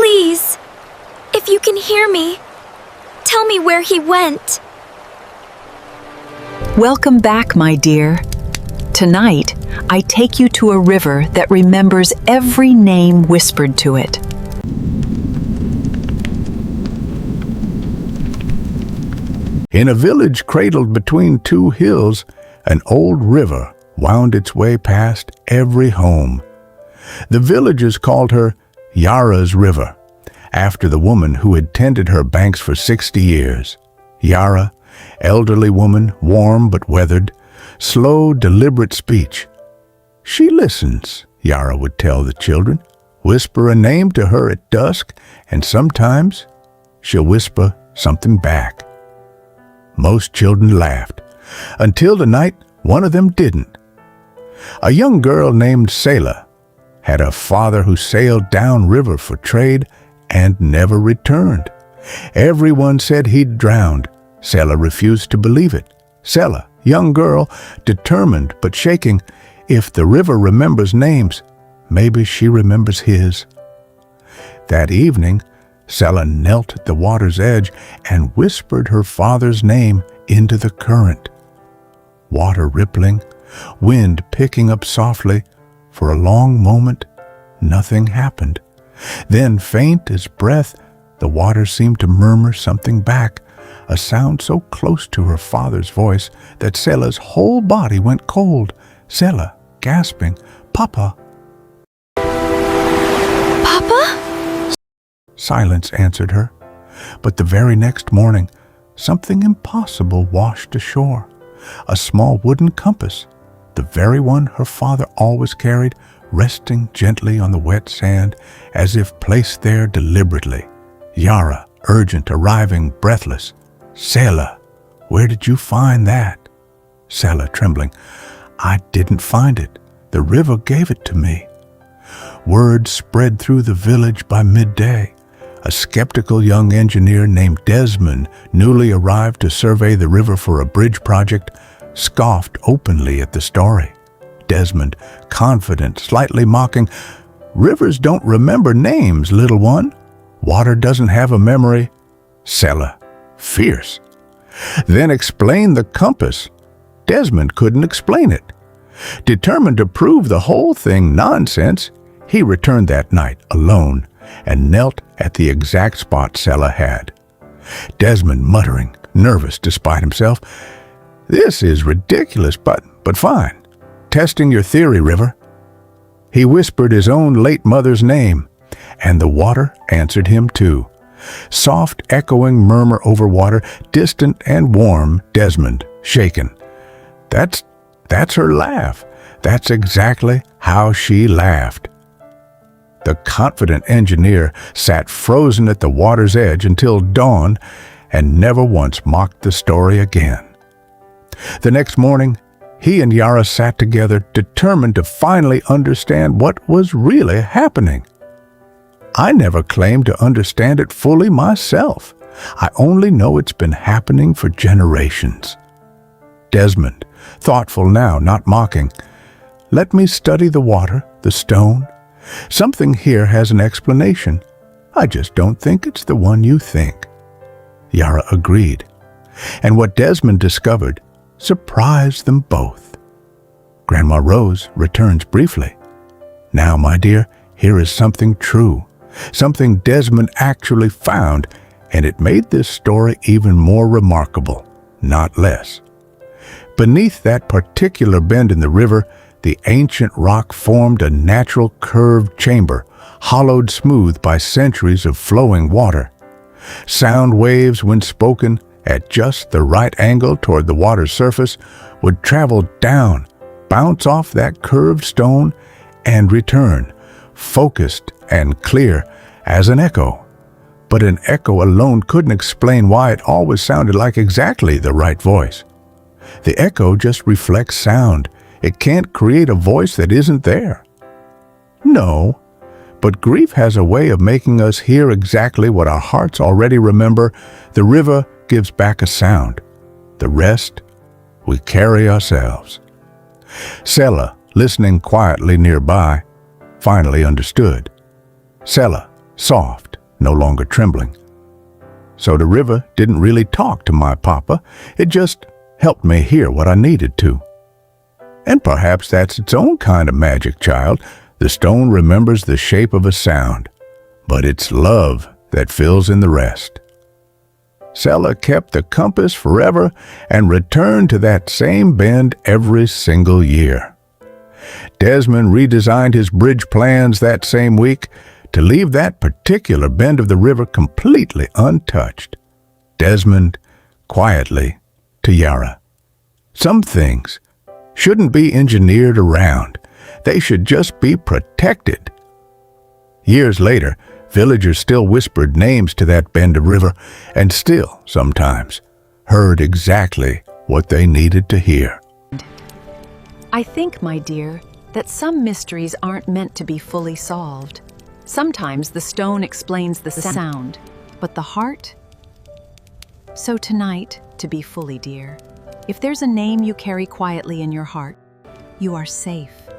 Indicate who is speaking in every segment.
Speaker 1: Please, if you can hear me, tell me where he went.
Speaker 2: Welcome back, my dear. Tonight, I take you to a river that remembers every name whispered to it.
Speaker 3: In a village cradled between two hills, an old river wound its way past every home. The villagers called her Yara's River, after the woman who had tended her banks for 60 years. Yara, elderly woman, warm but weathered, slow, deliberate speech. She listens, Yara would tell the children. Whisper a name to her at dusk, and sometimes she'll whisper something back. Most children laughed, until the night one of them didn't. A young girl named Selah had a father who sailed downriver for trade and never returned. Everyone said he'd drowned. Selah refused to believe it. Selah, young girl, determined but shaking, if the river remembers names, maybe she remembers his. That evening, Selah knelt at the water's edge and whispered her father's name into the current. Water rippling, wind picking up softly. For a long moment, nothing happened. Then, faint as breath, the water seemed to murmur something back, a sound so close to her father's voice that Selah's whole body went cold. Selah, gasping, "Papa!"
Speaker 1: Papa?
Speaker 3: Silence answered her. But the very next morning, something impossible washed ashore. A small wooden compass, the very one her father always carried, resting gently on the wet sand, as if placed there deliberately. Yara, urgent, arriving, breathless. "Selah, where did you find that?" Selah, trembling. "I didn't find it. The river gave it to me." Word spread through the village by midday. A skeptical young engineer named Desmond, newly arrived to survey the river for a bridge project, scoffed openly at the story. Desmond, confident, slightly mocking, "Rivers don't remember names, little one. Water doesn't have a memory." Selah, fierce. "Then explain the compass." Desmond couldn't explain it. Determined to prove the whole thing nonsense, he returned that night alone and knelt at the exact spot Selah had. Desmond muttering, nervous despite himself, "This is ridiculous, but fine. Testing your theory, River." He whispered his own late mother's name, and the water answered him too. Soft, echoing murmur over water, distant and warm. Desmond, shaken. That's her laugh. That's exactly how she laughed. The confident engineer sat frozen at the water's edge until dawn and never once mocked the story again. The next morning, he and Yara sat together, determined to finally understand what was really happening. "I never claimed to understand it fully myself. I only know it's been happening for generations." Desmond, thoughtful now, not mocking, "Let me study the water, the stone. Something here has an explanation. I just don't think it's the one you think." Yara agreed. And what Desmond discovered surprised them both. Grandma Rose returns briefly. "Now, my dear, here is something true, something Desmond actually found, and it made this story even more remarkable, not less. Beneath that particular bend in the river, the ancient rock formed a natural curved chamber, hollowed smooth by centuries of flowing water. Sound waves, when spoken at just the right angle toward the water's surface, would travel down, bounce off that curved stone, and return, focused and clear as an echo. But an echo alone couldn't explain why it always sounded like exactly the right voice. The echo just reflects sound. It can't create a voice that isn't there." "No, but grief has a way of making us hear exactly what our hearts already remember. The river gives back a sound. The rest, we carry ourselves." Selah, listening quietly nearby, finally understood. "Selah," soft, no longer trembling. So the river didn't really talk to my papa, it just helped me hear what I needed to. And perhaps that's its own kind of magic, child. The stone remembers the shape of a sound, but it's love that fills in the rest. Sella kept the compass forever and returned to that same bend every single year. Desmond redesigned his bridge plans that same week to leave that particular bend of the river completely untouched. Desmond, quietly, to Yara. Some things shouldn't be engineered around. They should just be protected. Years later, villagers still whispered names to that bend of river and still, sometimes, heard exactly what they needed to hear.
Speaker 2: I think, my dear, that some mysteries aren't meant to be fully solved. Sometimes the stone explains the sound, but the heart? So tonight, to be fully dear, if there's a name you carry quietly in your heart, you are safe.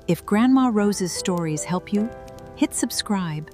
Speaker 2: If Grandma Rose's stories help you, hit subscribe